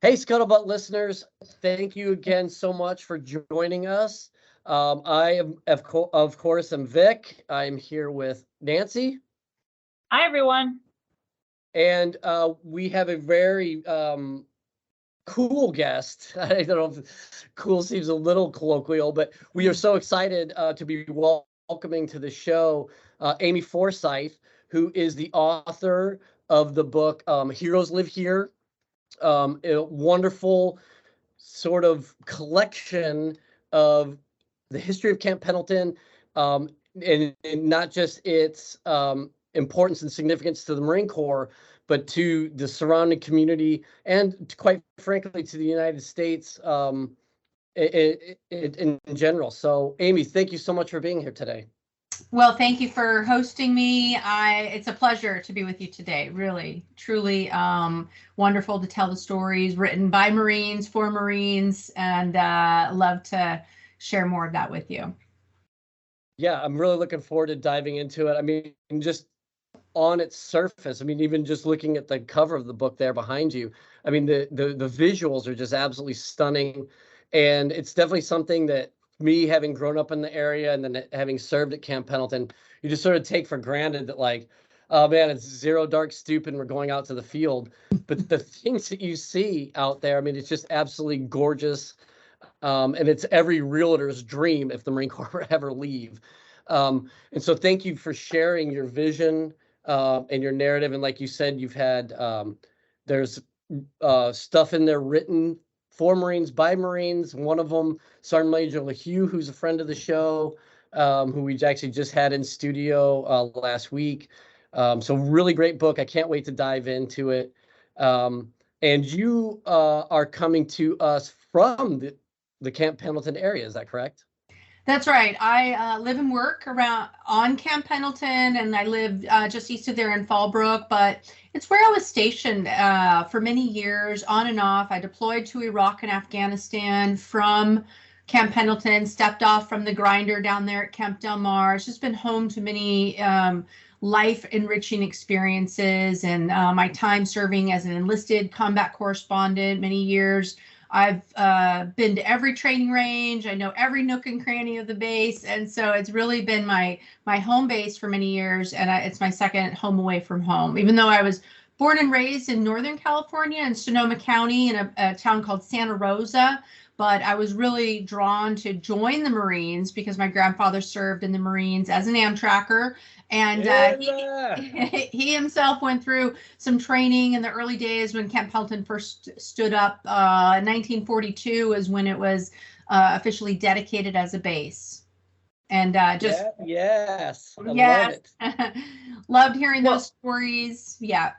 Hey, Scuttlebutt listeners, thank you again so much for joining us. I am, of course, am Vic. I'm here with Nancy. Hi, everyone. And we have a very cool guest. I don't know if cool seems a little colloquial, but we are so excited to be welcoming to the show Amy Forsythe, who is the author of the book Heroes Live Here. A wonderful sort of collection of the history of Camp Pendleton, and not just its importance and significance to the Marine Corps, but to the surrounding community and, quite frankly, to the United States in general. So, Amy, thank you so much for being here today. Well, thank you for hosting me. It's a pleasure to be with you today. Really, truly wonderful to tell the stories written by Marines, for Marines, and love to share more of that with you. Yeah, I'm really looking forward to diving into it. I mean, just on its surface, I mean, even just looking at the cover of the book there behind you, I mean, the visuals are just absolutely stunning. And it's definitely something that me, having grown up in the area and then having served at Camp Pendleton, you just sort of take for granted that, like, oh man, it's zero dark stoop and we're going out to the field. But the things that you see out there, I mean, it's just absolutely gorgeous. And it's every realtor's dream if the Marine Corps ever leave. And so thank you for sharing your vision and your narrative. And like you said, you've had, there's stuff in there written for Marines, by Marines. One of them, Sergeant Major LaHue, who's a friend of the show, who we actually just had in studio last week. So really great book. I can't wait to dive into it. And you are coming to us from the Camp Pendleton area. Is that correct? That's right. I live and work around on Camp Pendleton, and I live just east of there in Fallbrook, but it's where I was stationed for many years, on and off. I deployed to Iraq and Afghanistan from Camp Pendleton, stepped off from the grinder down there at Camp Del Mar. It's just been home to many life-enriching experiences, and my time serving as an enlisted combat correspondent, many years. I've been to every training range. I know every nook and cranny of the base. And so it's really been my home base for many years. And it's my second home away from home, even though I was born and raised in Northern California in Sonoma County in a town called Santa Rosa. But I was really drawn to join the Marines because my grandfather served in the Marines as an Amtracker. And he himself went through some training in the early days when Camp Pendleton first stood up. 1942 is when it was officially dedicated as a base. And just yes, I love it. Loved hearing those stories. Yeah.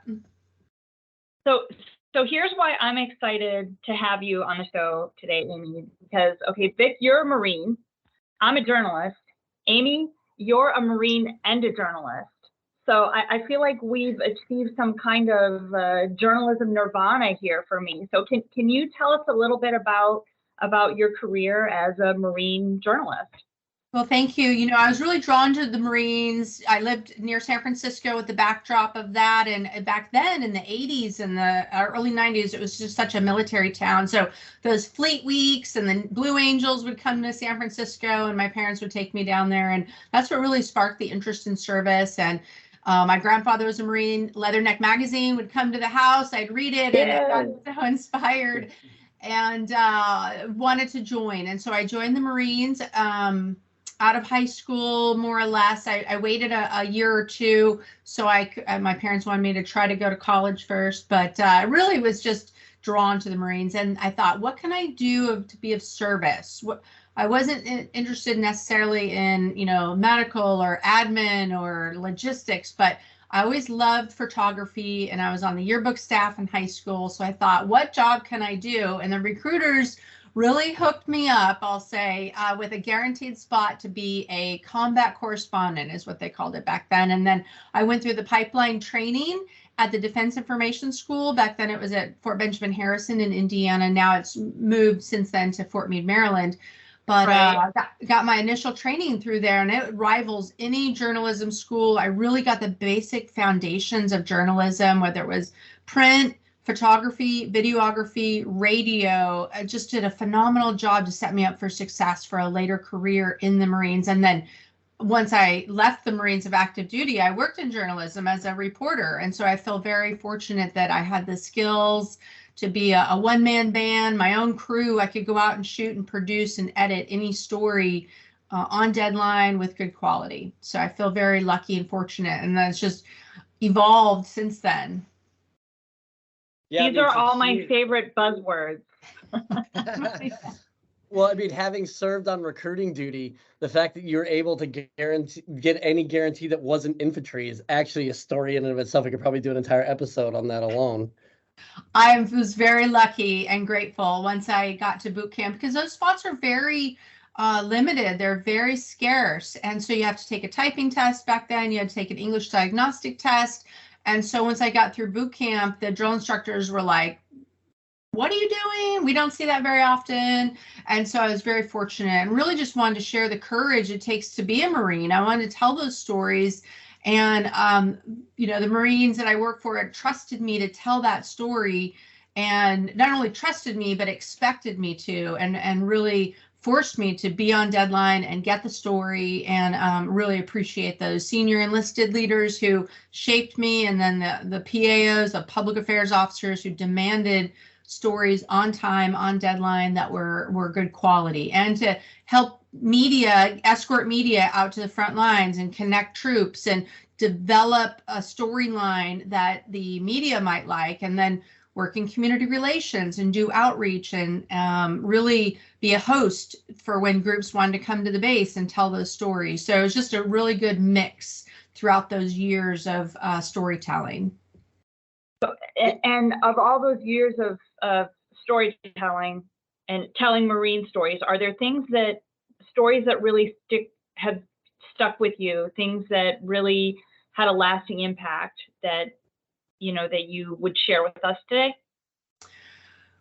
So here's why I'm excited to have you on the show today, Amy, because, okay, Vic, you're a Marine. I'm a journalist. Amy, you're a Marine and a journalist. So I feel like we've achieved some kind of journalism nirvana here for me. So can you tell us a little bit about your career as a Marine journalist? Well, thank you. You know, I was really drawn to the Marines. I lived near San Francisco with the backdrop of that. And back then in the 80s and the early 90s, it was just such a military town. So those fleet weeks and the Blue Angels would come to San Francisco and my parents would take me down there. And that's what really sparked the interest in service. And my grandfather was a Marine. Leatherneck magazine would come to the house. I'd read it and I got so inspired and wanted to join. And so I joined the Marines. Out of high school, more or less. I waited a year or two, so my parents wanted me to try to go to college first, but I really was just drawn to the Marines, and I thought, what can I do to be of service? I wasn't interested necessarily in, medical or admin or logistics, but I always loved photography, and I was on the yearbook staff in high school, so I thought, what job can I do? And the recruiters really hooked me up, I'll say, with a guaranteed spot to be a combat correspondent is what they called it back then. And then I went through the pipeline training at the Defense Information School. Back then it was at Fort Benjamin Harrison in Indiana. Now it's moved since then to Fort Meade, Maryland. But got my initial training through there, and it rivals any journalism school. I really got the basic foundations of journalism, whether it was print, photography, videography, radio. I just did a phenomenal job to set me up for success for a later career in the Marines. And then once I left the Marines of active duty, I worked in journalism as a reporter. And so I feel very fortunate that I had the skills to be a one-man band, my own crew. I could go out and shoot and produce and edit any story on deadline with good quality. So I feel very lucky and fortunate. And that's just evolved since then. Yeah, These are all my favorite buzzwords. Well, I mean, having served on recruiting duty, the fact that you're able to get any guarantee that wasn't infantry is actually a story in and of itself. I could probably do an entire episode on that alone. I was very lucky and grateful once I got to boot camp, because those spots are very limited. They're very scarce. And so you have to take a typing test back then. You had to take an English diagnostic test. And so once I got through boot camp, the drill instructors were like, what are you doing? We don't see that very often. And so I was very fortunate and really just wanted to share the courage it takes to be a Marine. I wanted to tell those stories. And, the Marines that I work for had trusted me to tell that story, and not only trusted me, but expected me to, and really forced me to be on deadline and get the story, and really appreciate those senior enlisted leaders who shaped me, and then the PAOs, the public affairs officers who demanded stories on time, on deadline, that were good quality, and to help escort media out to the front lines and connect troops and develop a storyline that the media might like, and then work in community relations and do outreach, and really be a host for when groups wanted to come to the base and tell those stories. So it was just a really good mix throughout those years of storytelling. And of all those years of storytelling and telling Marine stories, are there stories that really have stuck with you, things that really had a lasting impact that you would share with us today?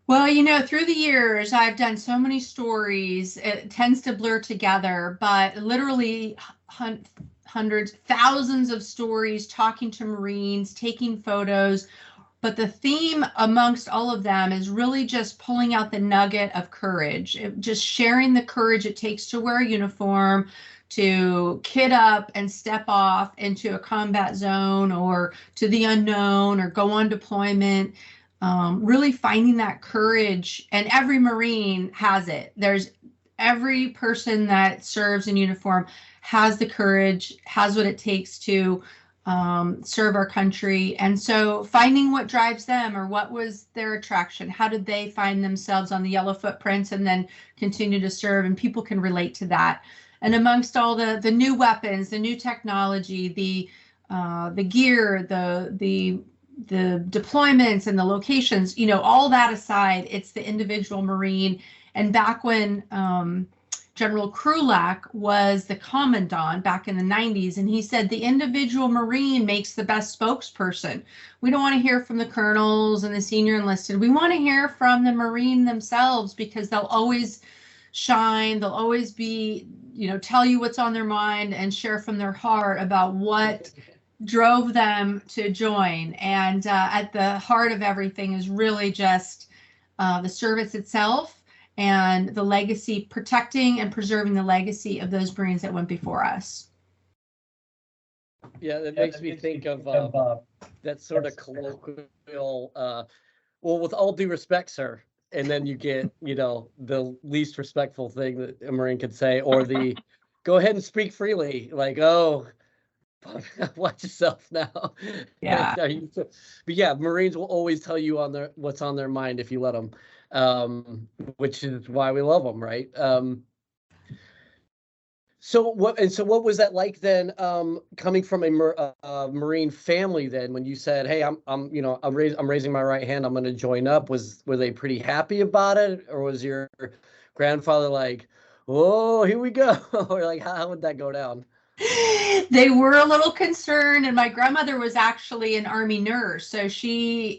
Well, through the years, I've done so many stories, it tends to blur together, but literally hundreds, thousands of stories, talking to Marines, taking photos. But the theme amongst all of them is really just pulling out the nugget of courage, just sharing the courage it takes to wear a uniform, to kit up and step off into a combat zone or to the unknown or go on deployment. Really finding that courage, and every Marine has it. Every person that serves in uniform has the courage, has what it takes to serve our country. And so finding what drives them, or what was their attraction, how did they find themselves on the yellow footprints and then continue to serve, and people can relate to that. And amongst all the new weapons, the new technology, the gear, the deployments and the locations, all that aside, it's the individual Marine. And back when General Krulak was the commandant back in the 90s, and he said the individual Marine makes the best spokesperson. We don't want to hear from the colonels and the senior enlisted. We want to hear from the Marine themselves, because they'll always shine. They'll always be, tell you what's on their mind and share from their heart about what drove them to join. And at the heart of everything is really just the service itself, and the legacy, protecting and preserving the legacy of those Marines that went before us. Yeah, that makes me think of that sort of colloquial, well, with all due respect, sir. And then you get, the least respectful thing that a Marine could say, or the go ahead and speak freely, like, oh, watch yourself now. Yeah. But yeah, Marines will always tell you what's on their mind if you let them. Which is why we love them, right? So what was that like then, coming from a Marine family then, when you said, hey, I'm raising my right hand, I'm going to join up? Were they pretty happy about it, or was your grandfather like, oh, here we go? Or like, how would that go down? They were a little concerned, and my grandmother was actually an Army nurse, so they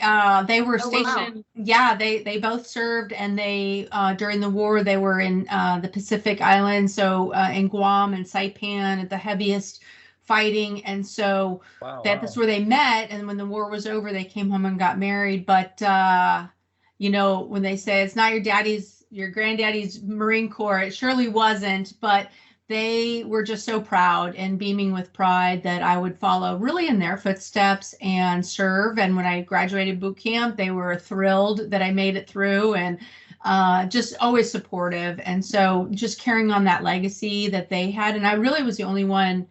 were stationed. Wow. Yeah, they both served, and they during the war they were in the Pacific Islands, so in Guam and Saipan at the heaviest fighting. And so Wow. that's where they met. And when the war was over, they came home and got married. But, you know, when they say it's not your granddaddy's Marine Corps, it surely wasn't. But they were just so proud and beaming with pride that I would follow really in their footsteps and serve. And when I graduated boot camp, they were thrilled that I made it through, and just always supportive. And so just carrying on that legacy that they had. And I really was the only one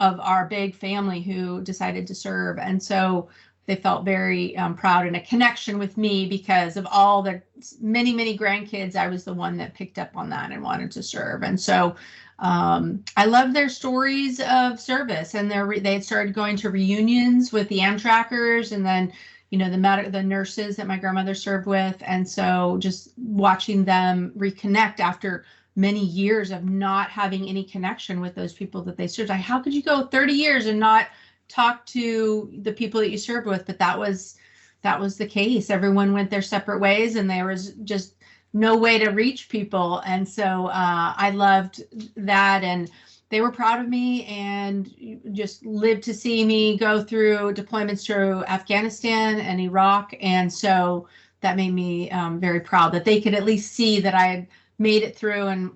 of our big family who decided to serve. And so they felt very proud and a connection with me because of all the many, many grandkids. I was the one that picked up on that and wanted to serve. And so I love their stories of service, and they had started going to reunions with the Amtrakers, and then, you know, the nurses that my grandmother served with. And so just watching them reconnect after many years of not having any connection with those people that they served. How could you go 30 years and not talk to the people that you served with? But that was the case. Everyone went their separate ways, and there was just no way to reach people. And so I loved that, and they were proud of me and just lived to see me go through deployments to Afghanistan and Iraq. And so that made me very proud that they could at least see that I had made it through and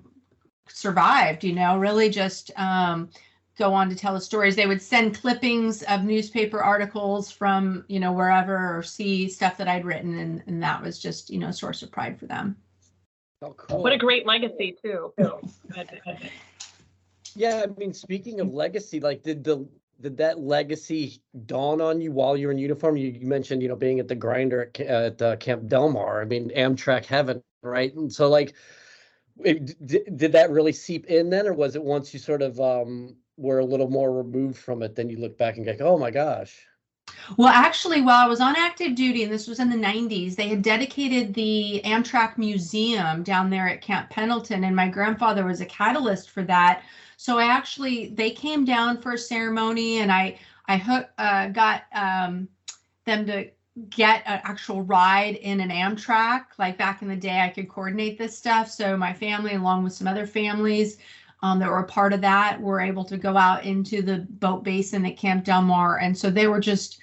survived, you know, really just go on to tell the stories. They would send clippings of newspaper articles from, you know, wherever, or see stuff that I'd written. And that was just, you know, a source of pride for them. Oh, cool. What a great legacy too. Yeah, I mean, speaking of legacy, like did that legacy dawn on you while you were in uniform? You mentioned, you know, being at the grinder at Camp Delmar. I mean, Amtrak heaven, right? And so, like, did that really seep in then, or was it once you sort of were a little more removed from it, then you look back and go, oh my gosh? Well, actually, while I was on active duty, and this was in the 90s, they had dedicated the Amtrak Museum down there at Camp Pendleton, and my grandfather was a catalyst for that. So they came down for a ceremony, and I got them to get an actual ride in an Amtrak. Like back in the day, I could coordinate this stuff. So my family, along with some other families that were a part of that, were able to go out into the boat basin at Camp Delmar. And so they were just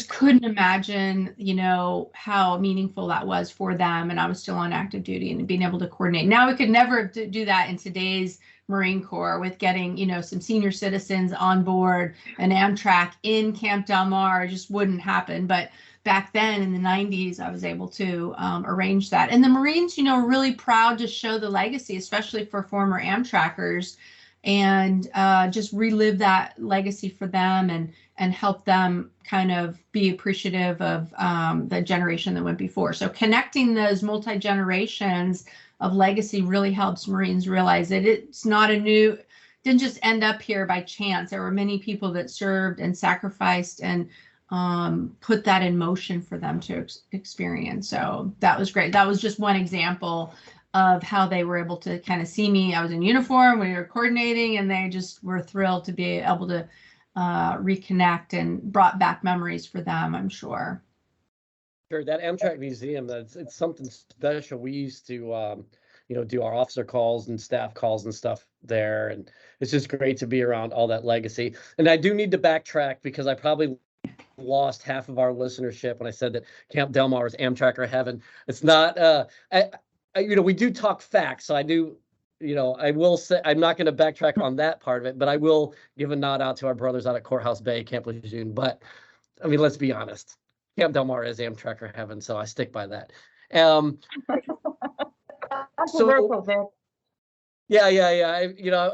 couldn't imagine, you know, how meaningful that was for them. And I was still on active duty and being able to coordinate. Now we could never do that in today's Marine Corps with getting, you know, some senior citizens on board an Amtrak in Camp Delmar. It just wouldn't happen. But back then in the 90s, I was able to arrange that. And the Marines, you know, are really proud to show the legacy, especially for former Amtrakers, and just relive that legacy for them and help them kind of be appreciative of the generation that went before. So connecting those multi-generations of legacy really helps Marines realize that it's not didn't just end up here by chance. There were many people that served and sacrificed and put that in motion for them to experience. So that was great. That was just one example of how they were able to kind of see me. I was in uniform, we were coordinating, and they just were thrilled to be able to reconnect, and brought back memories for them, I'm sure. Sure, that Amtrak Museum, it's something special. We used to, you know, do our officer calls and staff calls and stuff there, and it's just great to be around all that legacy. And I do need to backtrack because I probably lost half of our listenership when I said that Camp Delmar is Amtracker heaven. It's not. You know, we do talk facts, so I do. You know, I will say I'm not going to backtrack on that part of it, but I will give a nod out to our brothers out at Courthouse Bay, Camp Lejeune. But I mean, let's be honest. Camp Delmar is Amtracker heaven, so I stick by that. So, yeah.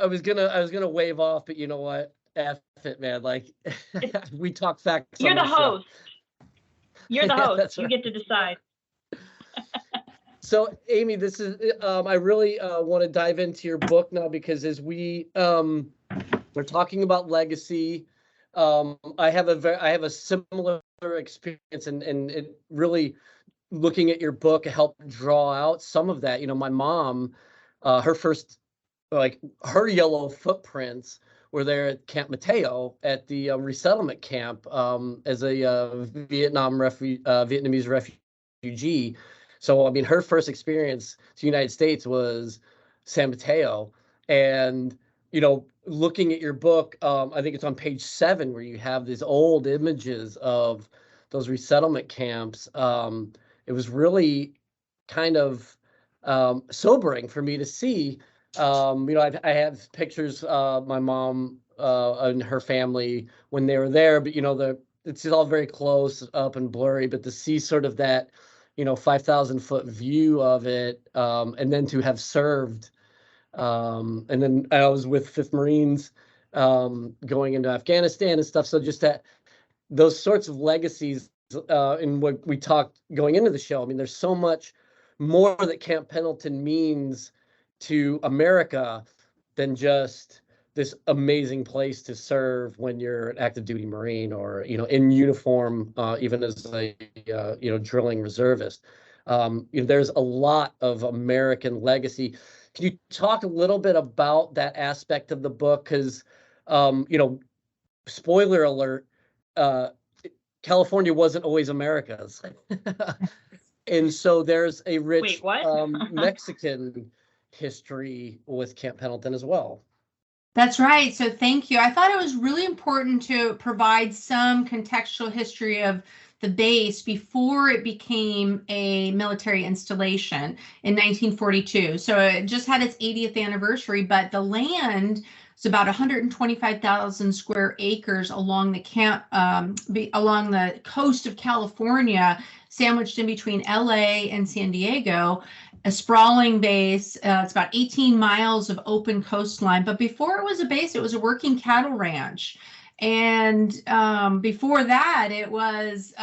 I was gonna wave off, but you know what? F it, man. Like we talk facts. You're the host. You're the host. That's you right. get to decide. So, Amy, this is I really want to dive into your book now, because as we're talking about legacy, I have a similar experience, and it really, looking at your book, helped draw out some of that. You know, my mom, her first, like, her yellow footprints were there at Camp Mateo at the resettlement camp as a Vietnamese refugee. So, I mean, her first experience to the United States was San Mateo. And, you know, looking at your book, I think it's on page 7 where you have these old images of those resettlement camps. It was really kind of sobering for me to see. You know, I have pictures, my mom and her family when they were there, but you know, it's all very close up and blurry, but to see sort of that, you know, 5,000-foot view of it, and then to have served, and then I was with 5th Marines, going into Afghanistan and stuff. So just that, those sorts of legacies, and what we talked going into the show, I mean, there's so much more that Camp Pendleton means to America than just this amazing place to serve when you're an active duty Marine, or, you know, in uniform, even as a, you know, drilling reservist. You know, there's a lot of American legacy. Can you talk a little bit about that aspect of the book? Because, you know, spoiler alert, California wasn't always America's. And so there's a rich Wait, what? Mexican history with Camp Pendleton as well. That's right. So thank you. I thought it was really important to provide some contextual history of the base before it became a military installation in 1942. So it just had its 80th anniversary, but the land is about 125,000 square acres along along the coast of California, sandwiched in between LA and San Diego. A sprawling base. It's about 18 miles of open coastline. But before it was a base, it was a working cattle ranch. And before that, it was,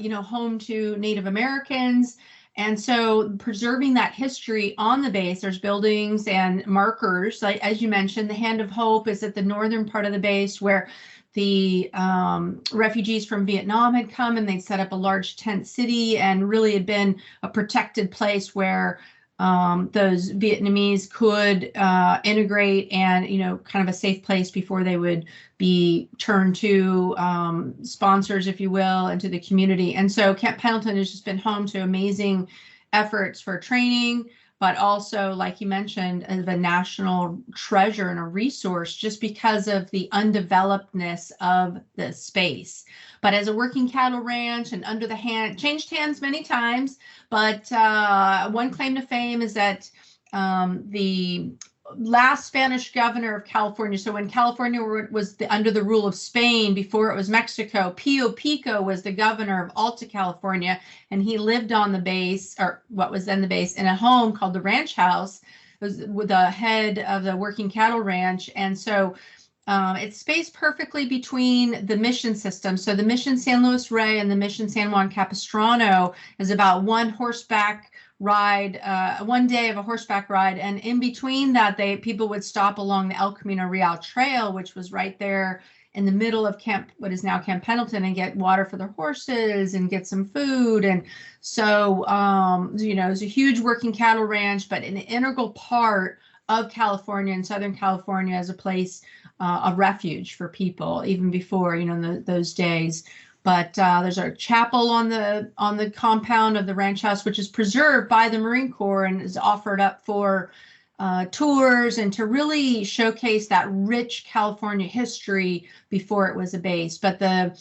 you know, home to Native Americans. And so preserving that history on the base, there's buildings and markers. Like, as you mentioned, the Hand of Hope is at the northern part of the base, where the refugees from Vietnam had come, and they'd set up a large tent city and really had been a protected place where those Vietnamese could integrate, and, you know, kind of a safe place before they would be turned to sponsors, if you will, and to the community. And so Camp Pendleton has just been home to amazing efforts for training, but also, like you mentioned, as a national treasure and a resource just because of the undevelopedness of the space. But as a working cattle ranch and under the hand, changed hands many times, but one claim to fame is that the last Spanish governor of California, so when California was under the rule of Spain before it was Mexico, Pio Pico was the governor of Alta California, and he lived on the base, or what was then the base, in a home called the Ranch House. It was with the head of the working cattle ranch. And so it's spaced perfectly between the mission system. So the mission San Luis Rey and the mission San Juan Capistrano is about one horseback ride, one day of a horseback ride, and in between that, people would stop along the El Camino Real Trail, which was right there in the middle of what is now Camp Pendleton, and get water for their horses and get some food. And so, you know, it's a huge working cattle ranch, but an integral part of California and Southern California as a place of refuge for people, even before, you know, those days. But there's a chapel on the compound of the ranch house, which is preserved by the Marine Corps and is offered up for tours and to really showcase that rich California history before it was a base. But the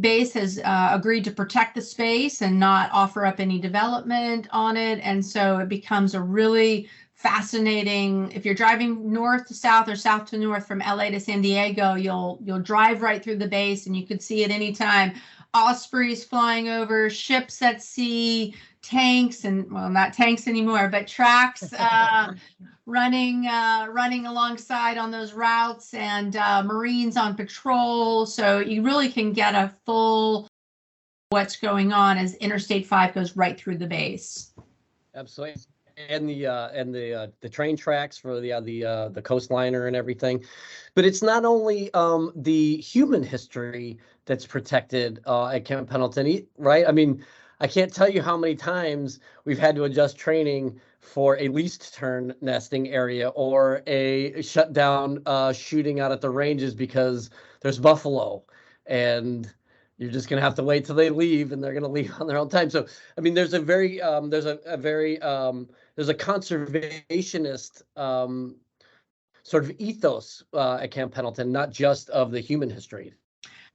base has agreed to protect the space and not offer up any development on it. And so it becomes a really fascinating, if you're driving north to south or south to north from LA to San Diego, you'll drive right through the base and you could see at any time ospreys flying over, ships at sea, tanks, and, well, not tanks anymore, but tracks running alongside on those routes, and Marines on patrol. So you really can get a full what's going on as Interstate 5 goes right through the base. Absolutely. And the train tracks for the coastliner and everything. But it's not only the human history that's protected at Camp Pendleton, right? I mean, I can't tell you how many times we've had to adjust training for a least turn nesting area or a shutdown shooting out at the ranges because there's buffalo, and you're just going to have to wait till they leave, and they're going to leave on their own time. So, I mean, there's a conservationist sort of ethos at Camp Pendleton, not just of the human history.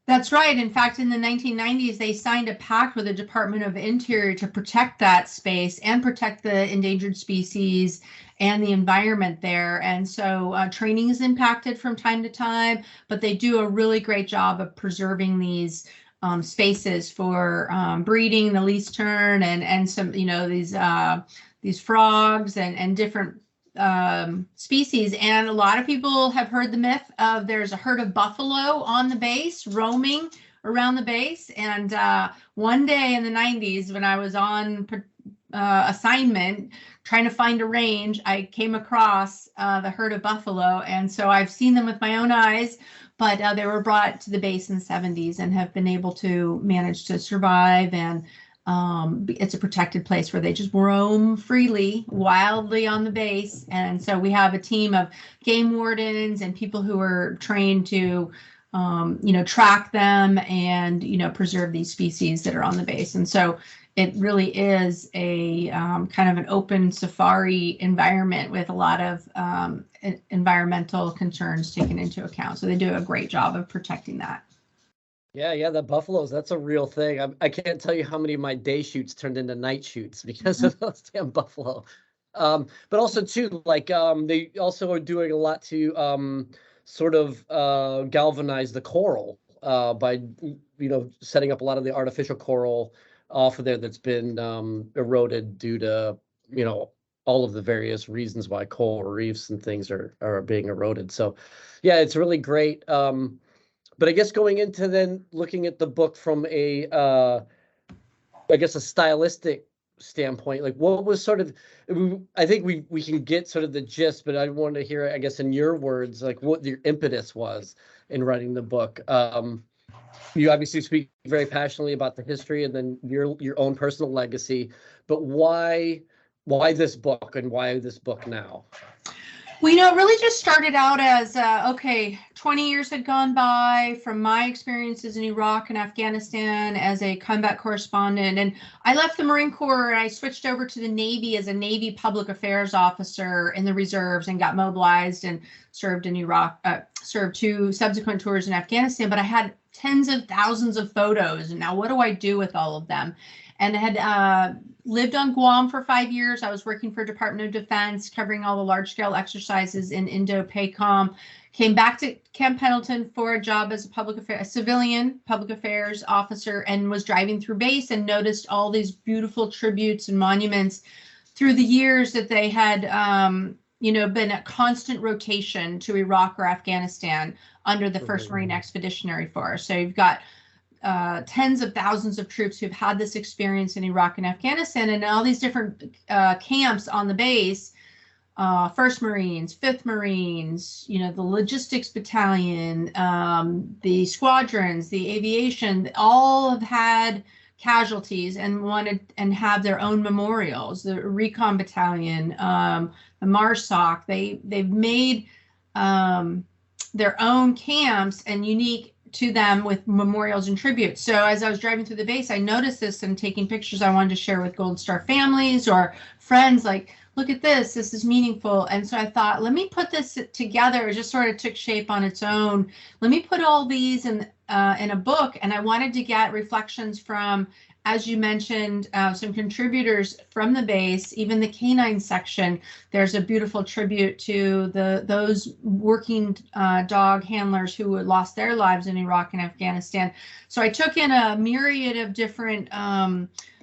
That's right. In fact, in the 1990s, they signed a pact with the Department of Interior to protect that space and protect the endangered species and the environment there. And so training is impacted from time to time, but they do a really great job of preserving these spaces for breeding, the least tern, and some, these frogs and different species. And a lot of people have heard the myth of there's a herd of buffalo on the base roaming around the base. And one day in the 90s, when I was on assignment trying to find a range, I came across the herd of buffalo. And so I've seen them with my own eyes, but they were brought to the base in the 70s and have been able to manage to survive. And it's a protected place where they just roam freely, wildly on the base. And so we have a team of game wardens and people who are trained to, track them and, preserve these species that are on the base. And so it really is a kind of an open safari environment with a lot of environmental concerns taken into account. So they do a great job of protecting that. Yeah, the buffaloes, that's a real thing. I can't tell you how many of my day shoots turned into night shoots because of those damn buffalo. But also too, they also are doing a lot to sort of galvanize the coral by, setting up a lot of the artificial coral off of there that's been eroded due to, all of the various reasons why coral reefs and things are being eroded. So yeah, it's really great. But I guess going into then looking at the book from a stylistic standpoint, like what was sort of, I think we can get sort of the gist, but I want to hear, I guess, in your words, like what your impetus was in writing the book. You obviously speak very passionately about the history and then your own personal legacy, but why this book and why this book now? Well, it really just started out as, 20 years had gone by from my experiences in Iraq and Afghanistan as a combat correspondent. And I left the Marine Corps and I switched over to the Navy as a Navy public affairs officer in the reserves and got mobilized and served in Iraq, served 2 subsequent tours in Afghanistan. But I had tens of thousands of photos. And now what do I do with all of them? And I had lived on Guam for 5 years. I was working for Department of Defense, covering all the large-scale exercises in Indo-PACOM. Came back to Camp Pendleton for a job as a civilian public affairs officer, and was driving through base and noticed all these beautiful tributes and monuments through the years that they had, been a constant rotation to Iraq or Afghanistan under the 1st Marine Expeditionary Force. So you've got tens of thousands of troops who've had this experience in Iraq and Afghanistan, and all these different camps on the base, 1st Marines, 5th Marines, the logistics battalion, the squadrons, the aviation, all have had casualties and wanted and have their own memorials. The recon battalion, the MARSOC, they've made their own camps and unique to them with memorials and tributes. So as I was driving through the base, I noticed this and taking pictures I wanted to share with Gold Star families or friends, like, look at this is meaningful. And so I thought, let me put this together. It just sort of took shape on its own. Let me put all these in a book. And I wanted to get reflections from, as you mentioned, some contributors from the base, even the canine section. There's a beautiful tribute to those working dog handlers who had lost their lives in Iraq and Afghanistan. So I took in a myriad of different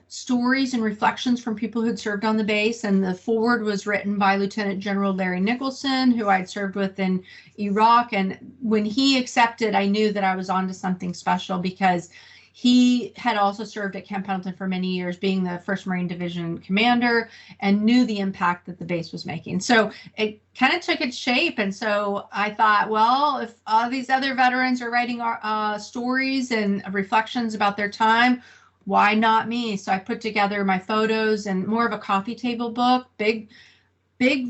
stories and reflections from people who'd served on the base. And the foreword was written by Lieutenant General Larry Nicholson, who I'd served with in Iraq. And when he accepted, I knew that I was onto something special, because he had also served at Camp Pendleton for many years, being the 1st Marine Division commander, and knew the impact that the base was making. So it kind of took its shape. And so I thought, well, if all these other veterans are writing stories and reflections about their time, why not me? So I put together my photos and more of a coffee table book, big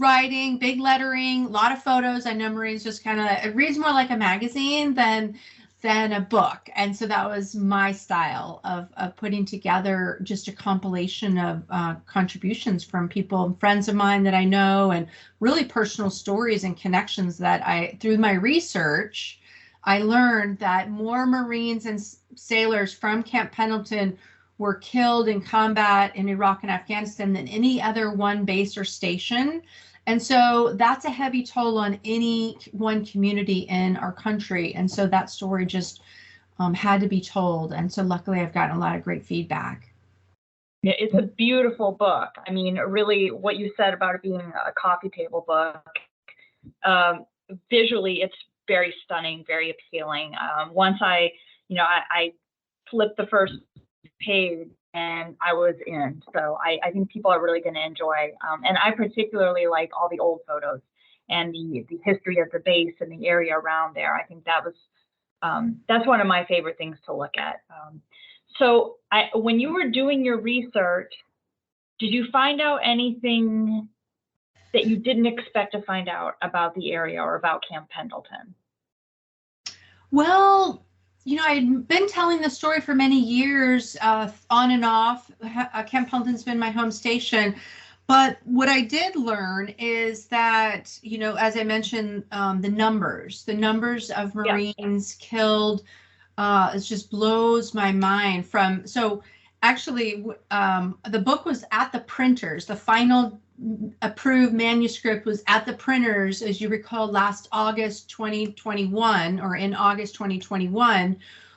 writing, big lettering, a lot of photos. I know Marines just kind of, it reads more like a magazine than than a book. And so that was my style of putting together just a compilation of contributions from people and friends of mine that I know, and really personal stories and connections that through my research, I learned that more Marines and sailors from Camp Pendleton were killed in combat in Iraq and Afghanistan than any other one base or station. And so that's a heavy toll on any one community in our country. And so that story just had to be told. And so luckily I've gotten a lot of great feedback. Yeah, it's a beautiful book. I mean, really what you said about it being a coffee table book, visually it's very stunning, very appealing. Once I flipped the first page and I was in. So I think people are really going to enjoy. And I particularly like all the old photos and the history of the base and the area around there. I think that was, that's one of my favorite things to look at. So when you were doing your research, did you find out anything that you didn't expect to find out about the area or about Camp Pendleton? Well, I'd been telling the story for many years, on and off. Camp Pendleton's been my home station. But what I did learn is that, as I mentioned, the numbers of Marines killed, it just blows my mind. So actually, the book was at the printers. The final approved manuscript was at the printers, as you recall, last August 2021, or in August 2021,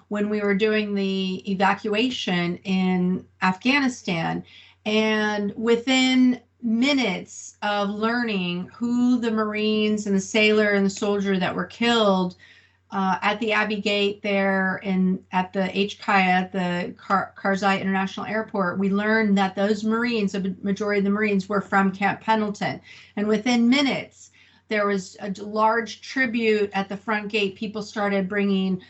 when we were doing the evacuation in Afghanistan. And within minutes of learning who the Marines and the sailor and the soldier that were killed at the Abbey Gate there at the HKIA, at the Karzai International Airport, we learned that those Marines, the majority of the Marines, were from Camp Pendleton. And within minutes, there was a large tribute at the front gate. People started bringing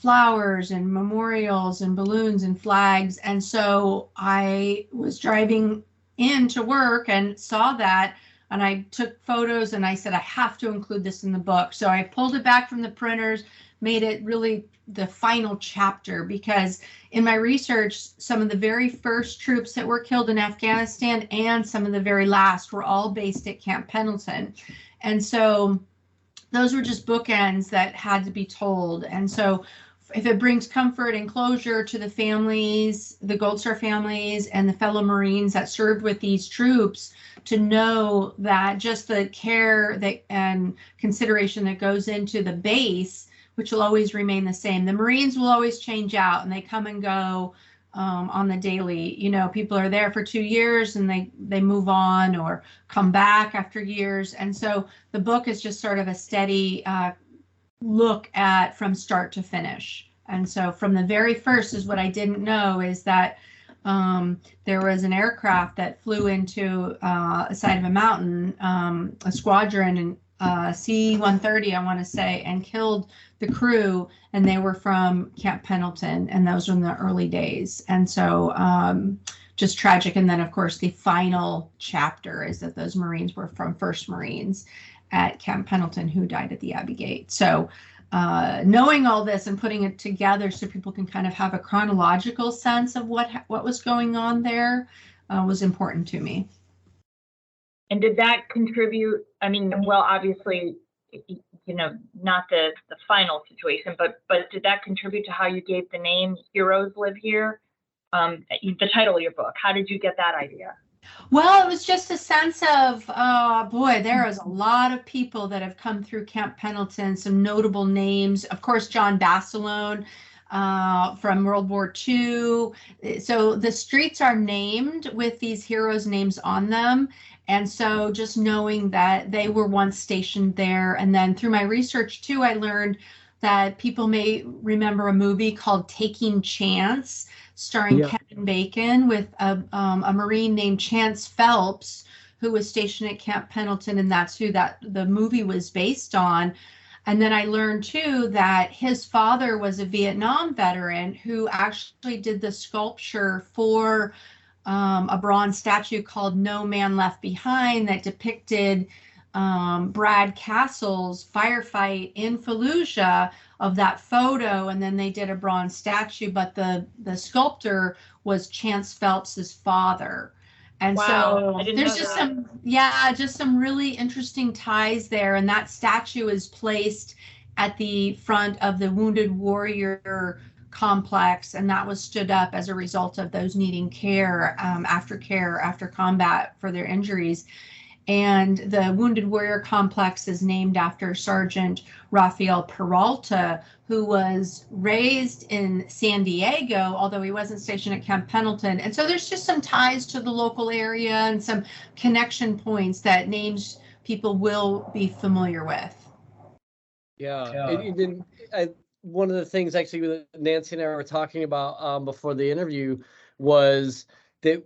flowers and memorials and balloons and flags. And so I was driving in to work and saw that, and I took photos and I said, I have to include this in the book. So I pulled it back from the printers, made it really the final chapter, because in my research, some of the very first troops that were killed in Afghanistan and some of the very last were all based at Camp Pendleton. And so those were just bookends that had to be told. And so if it brings comfort and closure to the families, the Gold Star families and the fellow Marines that served with these troops, to know that just the care and consideration that goes into the base, which will always remain the same. The Marines will always change out and they come and go on the daily. People are there for 2 years and they move on or come back after years. And so the book is just sort of a steady look at from start to finish. And so from the very first, is what I didn't know, is that there was an aircraft that flew into a side of a mountain, a squadron, and C-130, I want to say, and killed the crew, and they were from Camp Pendleton, and those were in the early days. And so just tragic. And then, of course, the final chapter is that those Marines were from 1st Marines at Camp Pendleton who died at the Abbey Gate. So knowing all this and putting it together so people can kind of have a chronological sense of what was going on there was important to me. And did that contribute? I mean, well, obviously, not the final situation, but did that contribute to how you gave the name Heroes Live Here? The title of your book, how did you get that idea? Well, it was just a sense of, boy, there is a lot of people that have come through Camp Pendleton, some notable names. Of course, John Basilone from World War II. So the streets are named with these heroes' names on them. And so just knowing that they were once stationed there. And then through my research, too, I learned that people may remember a movie called Taking Chance, starring Kevin Bacon, with a Marine named Chance Phelps, who was stationed at Camp Pendleton, and that's who the movie was based on. And then I learned, too, that his father was a Vietnam veteran who actually did the sculpture for a bronze statue called No Man Left Behind that depicted Brad Castle's firefight in Fallujah of that photo, and then they did a bronze statue, but the sculptor was Chance Phelps's father. And Wow, I so didn't there's know just that. some, yeah, just some really interesting ties there. And that statue is placed at the front of the Wounded Warrior complex, and that was stood up as a result of those needing care after combat for their injuries. And the Wounded Warrior Complex is named after Sergeant Rafael Peralta, who was raised in San Diego, although he wasn't stationed at Camp Pendleton. And so there's just some ties to the local area and some connection points that names people will be familiar with. Yeah, and then one of the things actually that Nancy and I were talking about before the interview was that,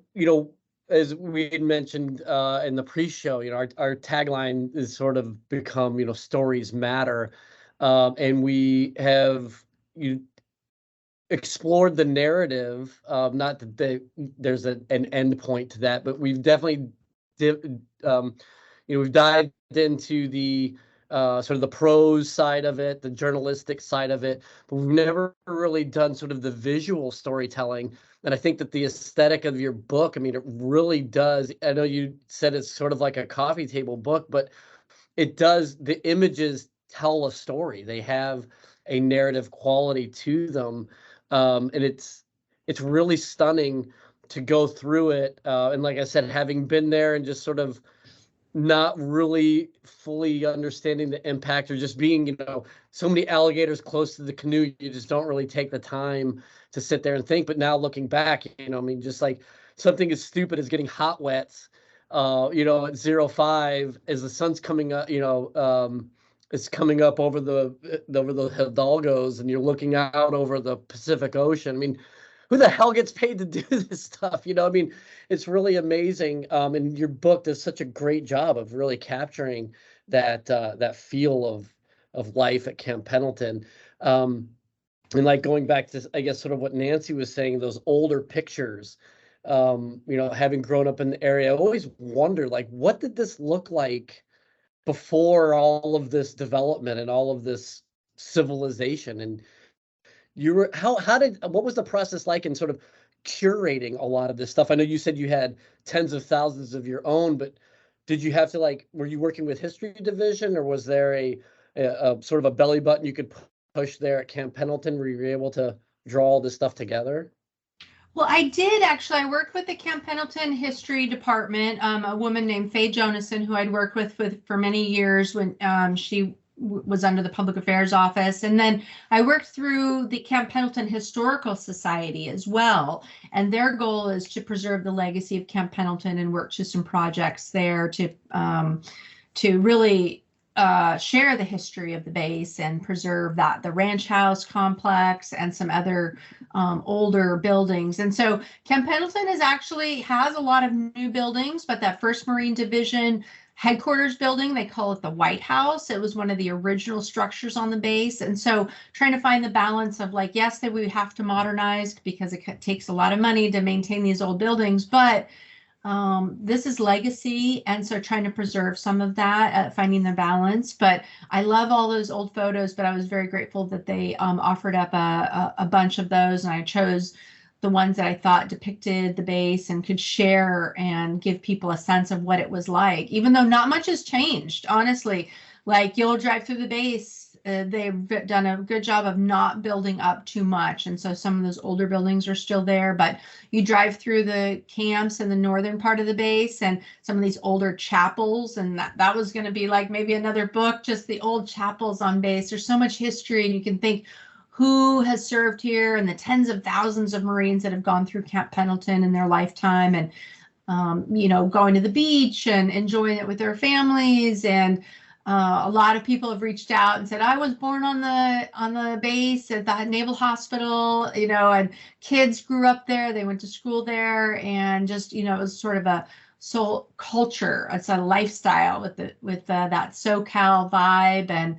as we had mentioned in the pre-show, our tagline is sort of become, stories matter, and we have explored the narrative. Not that there's an end point to that, but we've definitely, we've dived into the sort of the prose side of it, the journalistic side of it, but we've never really done sort of the visual storytelling. And I think that the aesthetic of your book, I mean, it really does. I know you said it's sort of like a coffee table book, but it does. The images tell a story. They have a narrative quality to them, and it's really stunning to go through it. And like I said, having been there and just sort of not really fully understanding the impact, or just being, so many alligators close to the canoe, you just don't really take the time to sit there and think. But now looking back, I mean, just like something as stupid as getting hot wets, at 05 as the sun's coming up, it's coming up over the Hidalgos, and you're looking out over the Pacific Ocean. I mean, who the hell gets paid to do this stuff? I mean, it's really amazing. And your book does such a great job of really capturing that feel of life at Camp Pendleton. And like going back to, I guess, sort of what Nancy was saying, those older pictures, having grown up in the area, I always wondered, like, what did this look like before all of this development and all of this civilization? And you were, what was the process like in sort of curating a lot of this stuff? I know you said you had tens of thousands of your own, but did you have to, were you working with history division, or was there a sort of a belly button you could push there at Camp Pendleton where you were able to draw all this stuff together? Well, I did actually. I worked with the Camp Pendleton History Department, a woman named Faye Jonason, who I'd worked with for many years when she was under the Public Affairs Office. And then I worked through the Camp Pendleton Historical Society as well. And their goal is to preserve the legacy of Camp Pendleton and work to some projects there to really share the history of the base and preserve the ranch house complex and some other older buildings. And so Camp Pendleton has a lot of new buildings, but that 1st Marine Division headquarters building, they call it the White House. It was one of the original structures on the base. And so trying to find the balance of, like, yes, that we have to modernize because it takes a lot of money to maintain these old buildings, but this is legacy. And so trying to preserve some of that, finding the balance. But I love all those old photos, but I was very grateful that they offered up a bunch of those. And I chose the ones that I thought depicted the base and could share and give people a sense of what it was like, even though not much has changed, honestly. Like, you'll drive through the base, they've done a good job of not building up too much. And so some of those older buildings are still there, but you drive through the camps in the northern part of the base and some of these older chapels, and that was going to be like maybe another book, just the old chapels on base. There's so much history, and you can think who has served here and the tens of thousands of Marines that have gone through Camp Pendleton in their lifetime, and going to the beach and enjoying it with their families. And a lot of people have reached out and said, I was born on the base at the Naval Hospital, and kids grew up there, they went to school there, and just, it was sort of a soul culture. It's a lifestyle with that SoCal vibe, and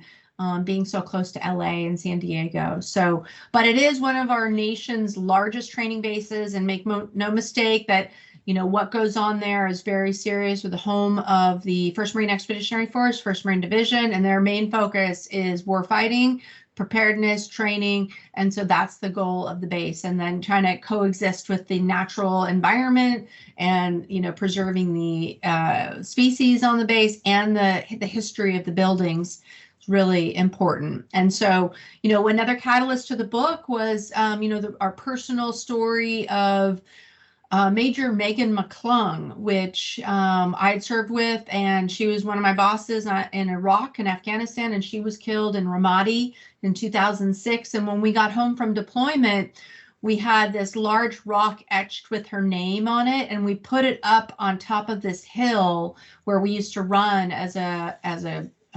being so close to LA and San Diego. So, but it is one of our nation's largest training bases, and make no mistake that what goes on there is very serious with the home of the 1st Marine Expeditionary Force, 1st Marine Division, and their main focus is warfighting, preparedness, training, and so that's the goal of the base. And then trying to coexist with the natural environment and preserving the species on the base and the history of the buildings is really important. And so another catalyst to the book was our personal story of Major Megan McClung, which I had served with, and she was one of my bosses in Iraq and Afghanistan, and she was killed in Ramadi in 2006. And when we got home from deployment, we had this large rock etched with her name on it, and we put it up on top of this hill where we used to run as a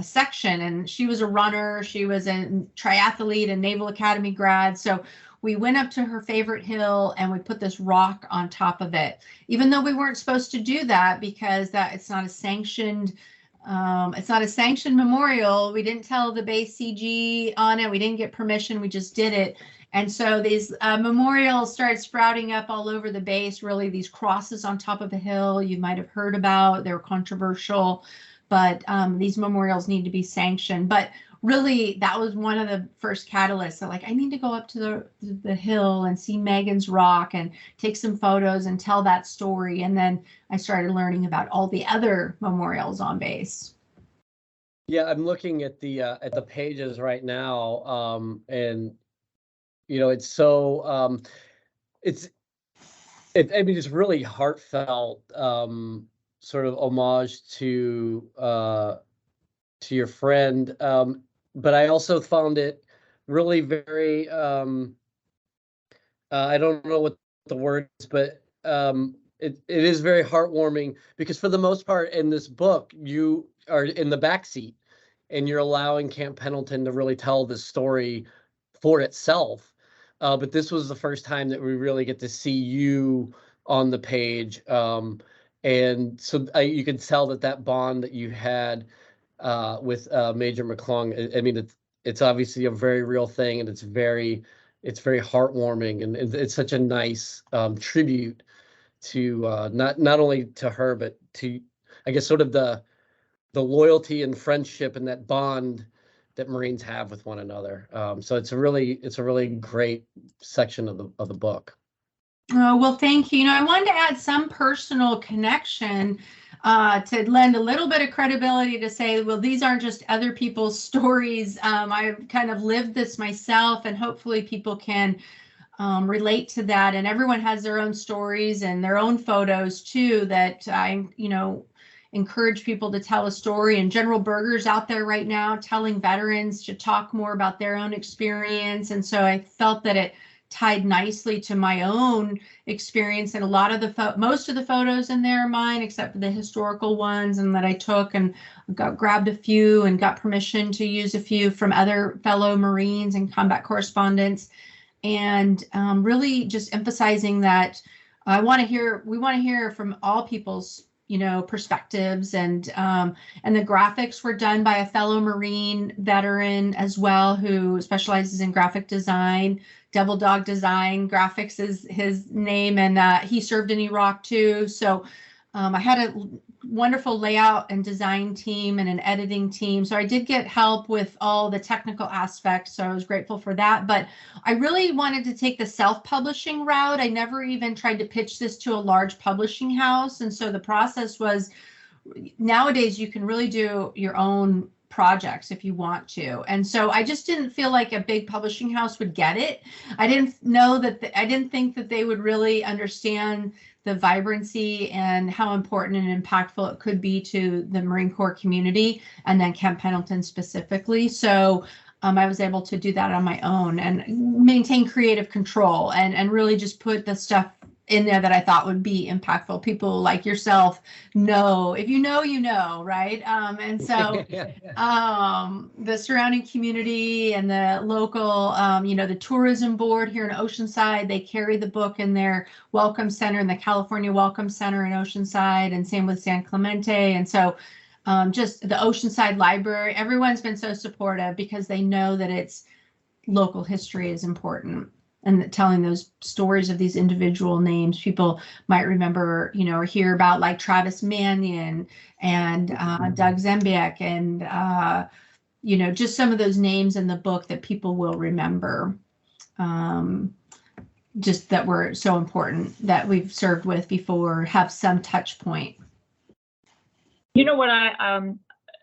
section. And she was a runner, she was a triathlete and Naval Academy grad, so we went up to her favorite hill and we put this rock on top of it, even though we weren't supposed to do that because it's not a sanctioned memorial. We didn't tell the base CG on it. We didn't get permission. We just did it. And so these memorials started sprouting up all over the base, really these crosses on top of a hill you might have heard about. They were controversial, but these memorials need to be sanctioned. But really, that was one of the first catalysts. So I need to go up to the hill and see Megan's rock and take some photos and tell that story. And then I started learning about all the other memorials on base. Yeah, I'm looking at the pages right now, and it's so it's really heartfelt, sort of homage to your friend. But I also found it really very, I don't know what the word is, but it is very heartwarming because for the most part in this book, you are in the backseat and you're allowing Camp Pendleton to really tell the story for itself. But this was the first time that we really get to see you on the page. And so you can tell that bond that you had with Major McClung. I mean, it's obviously a very real thing, and it's very heartwarming, and it's such a nice tribute to not only to her, but to, I guess, sort of the loyalty and friendship and that bond that Marines have with one another. So it's a really great section of the book. Oh, well, thank you. I wanted to add some personal connection to lend a little bit of credibility to say, well, these aren't just other people's stories. I've kind of lived this myself, and hopefully people can relate to that. And everyone has their own stories and their own photos too, that I, encourage people to tell a story. And General Berger's out there right now telling veterans to talk more about their own experience. And so I felt that it tied nicely to my own experience, and a lot of most of the photos in there are mine, except for the historical ones, and that I took and grabbed a few and got permission to use a few from other fellow Marines and combat correspondents, and really just emphasizing that we want to hear from all people's perspectives, and the graphics were done by a fellow Marine veteran as well, who specializes in graphic design. Devil Dog Design Graphics is his name, and he served in Iraq too. So I had a wonderful layout and design team and an editing team. So I did get help with all the technical aspects. So I was grateful for that. But I really wanted to take the self-publishing route. I never even tried to pitch this to a large publishing house. And so the process was, nowadays you can really do your own projects if you want to. And so I just didn't feel like a big publishing house would get it. I didn't think that they would really understand the vibrancy and how important and impactful it could be to the Marine Corps community, and then Camp Pendleton specifically. So I was able to do that on my own and maintain creative control, and really just put the stuff in there that I thought would be impactful. People like yourself know, if you know, right? And so the surrounding community and the local, the tourism board here in Oceanside, they carry the book in their welcome center, in the California Welcome Center in Oceanside, and same with San Clemente. And so just the Oceanside Library, everyone's been so supportive because they know that local history is important. and telling those stories of these individual names. People might remember, or hear about like Travis Manion and Doug Zembiec and, just some of those names in the book that people will remember. Just that were so important that we've served with before, have some touch point. You know what,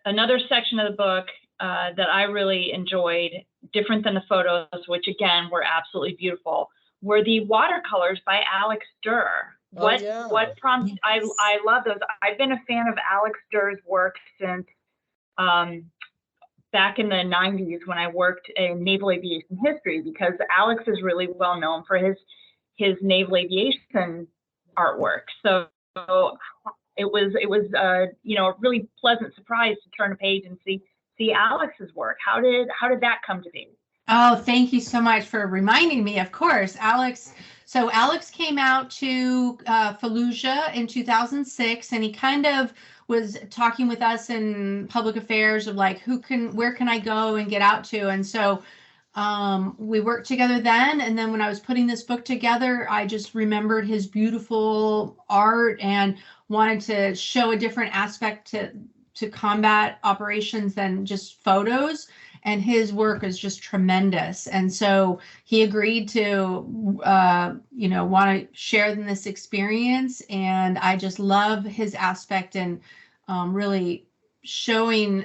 another section of the book that I really enjoyed, different than the photos, which again were absolutely beautiful, were the watercolors by Alex Durr. What prompted? I love those. I've been a fan of Alex Durr's work since back in the 90s when I worked in naval aviation history, because Alex is really well known for his naval aviation artwork. So it was a really pleasant surprise to turn a page and see Alex's work. How did that come to be? Oh, thank you so much for reminding me. Of course, Alex. So Alex came out to Fallujah in 2006, and he kind of was talking with us in public affairs of like, where can I go and get out to? And so we worked together then. And then when I was putting this book together, I just remembered his beautiful art and wanted to show a different aspect to combat operations than just photos. And his work is just tremendous. And so he agreed to, want to share in this experience. And I just love his aspect and really showing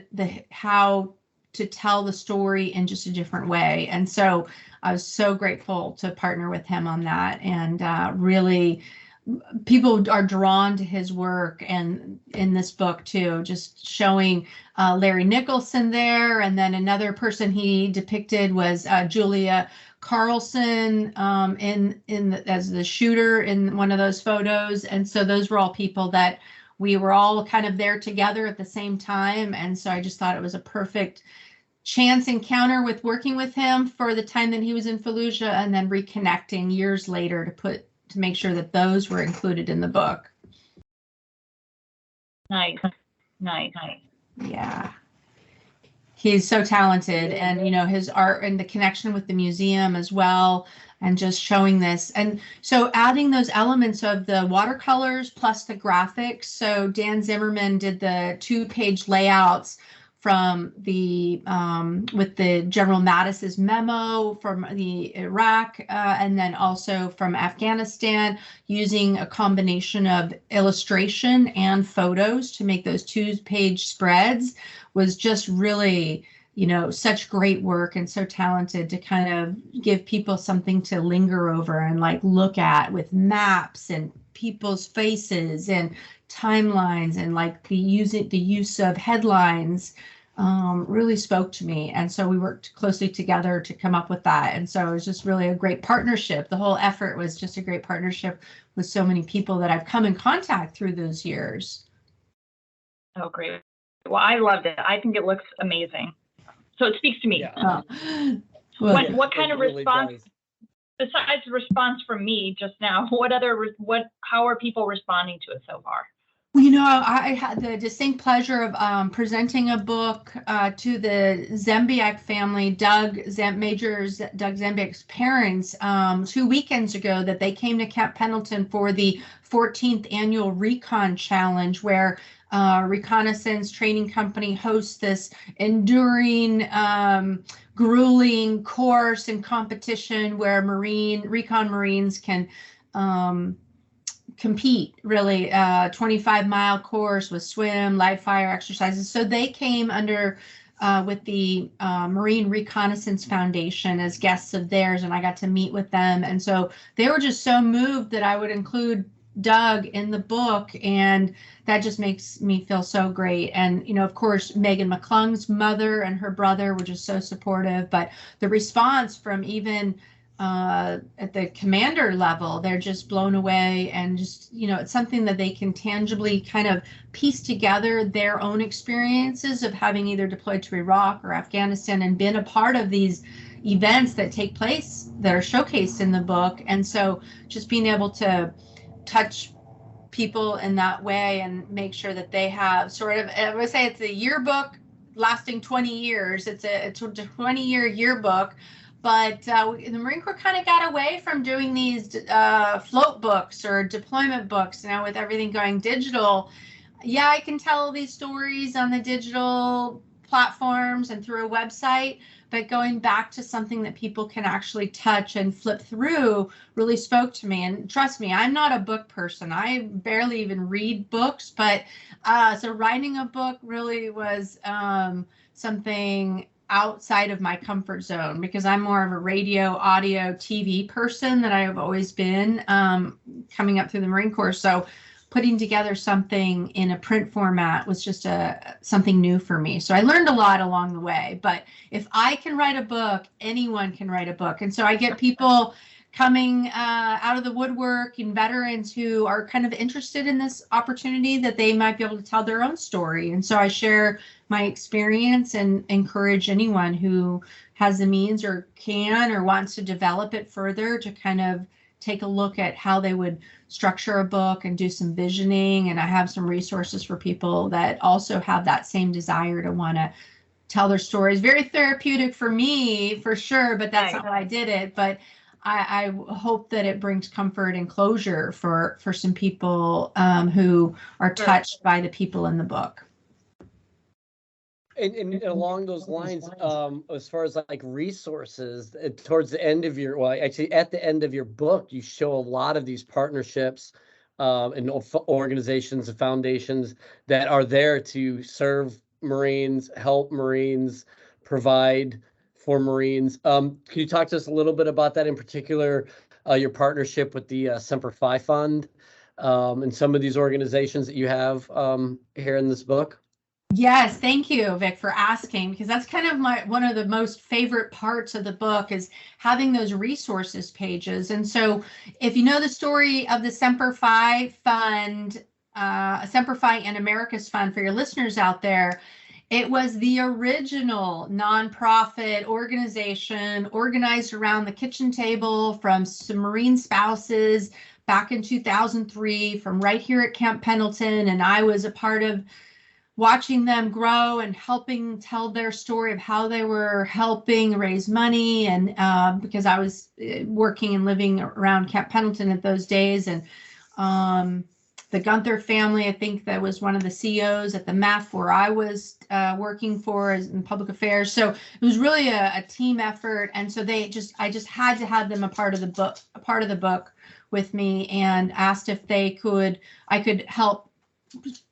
how to tell the story in just a different way. And so I was so grateful to partner with him on that. And really, people are drawn to his work, and in this book too, just showing Larry Nicholson there. And then another person he depicted was Julia Carlson as the shooter in one of those photos. And so those were all people that we were all kind of there together at the same time. And so I just thought it was a perfect chance encounter with working with him for the time that he was in Fallujah, and then reconnecting years later to make sure that those were included in the book. Nice. Yeah. He's so talented, and his art and the connection with the museum as well, and just showing this. And so adding those elements of the watercolors plus the graphics. So Dan Zimmerman did the 2-page layouts from the with the General Mattis's memo from the Iraq, and then also from Afghanistan, using a combination of illustration and photos to make those 2-page spreads, was just really, such great work, and so talented to kind of give people something to linger over and like look at, with maps and people's faces and timelines, and like the use of headlines really spoke to me. And so we worked closely together to come up with that. And so it was just really a great partnership. The whole effort was just a great partnership with so many people that I've come in contact through those years. Oh, great. Well, I loved it. I think it looks amazing. So it speaks to me. Yeah. What kind of response, besides the response from me just now, how are people responding to it so far? Well, I had the distinct pleasure of presenting a book to the Zembiec family, Major Doug Zembiec's parents, 2 weekends ago, that they came to Camp Pendleton for the 14th annual Recon Challenge, where Reconnaissance Training Company hosts this enduring, grueling course and competition where Recon Marines can compete, really, 25-mile course with swim, live fire exercises. So they came under with the Marine Reconnaissance Foundation as guests of theirs, and I got to meet with them. And so they were just so moved that I would include Doug in the book, and that just makes me feel so great. And of course, Megan McClung's mother and her brother were just so supportive, but the response from even at the commander level, they're just blown away, and just, it's something that they can tangibly kind of piece together their own experiences of having either deployed to Iraq or Afghanistan and been a part of these events that take place that are showcased in the book. And so just being able to touch people in that way and make sure that they have sort of, I would say it's a yearbook lasting 20 years. It's a 20-year yearbook, But the Marine Corps kind of got away from doing these float books or deployment books. Now with everything going digital, yeah, I can tell these stories on the digital platforms and through a website, but going back to something that people can actually touch and flip through really spoke to me. And trust me, I'm not a book person. I barely even read books, but so writing a book really was something outside of my comfort zone, because I'm more of a radio, audio, TV person that I have always been coming up through the Marine Corps. So putting together something in a print format was just something new for me. So I learned a lot along the way, but if I can write a book, anyone can write a book. And so I get people coming out of the woodwork and veterans who are kind of interested in this opportunity, that they might be able to tell their own story. And so I share my experience and encourage anyone who has the means or can or wants to develop it further to kind of take a look at how they would structure a book and do some visioning. And I have some resources for people that also have that same desire to want to tell their stories. Very therapeutic for me, for sure, but that's not how I did it. But I hope that it brings comfort and closure for some people who are touched by the people in the book. And along those lines, as far as like resources, towards the end of your, well, actually at the end of your book, you show a lot of these partnerships and organizations and foundations that are there to serve Marines, help Marines, provide for Marines. Can you talk to us a little bit about that, in particular, your partnership with the Semper Fi Fund and some of these organizations that you have here in this book? Yes, thank you, Vic, for asking, because that's kind of one of the most favorite parts of the book is having those resources pages. And so if you know the story of the Semper Fi Fund, Semper Fi and America's Fund, for your listeners out there, it was the original nonprofit organization organized around the kitchen table from some Marine spouses back in 2003 from right here at Camp Pendleton. And I was a part of watching them grow and helping tell their story of how they were helping raise money. And because I was working and living around Camp Pendleton at those days. And the Gunther family, I think that was one of the CEOs at the MEF where I was working for as in public affairs. So it was really a team effort. And so I just had to have them a part of the book with me, and asked if I could help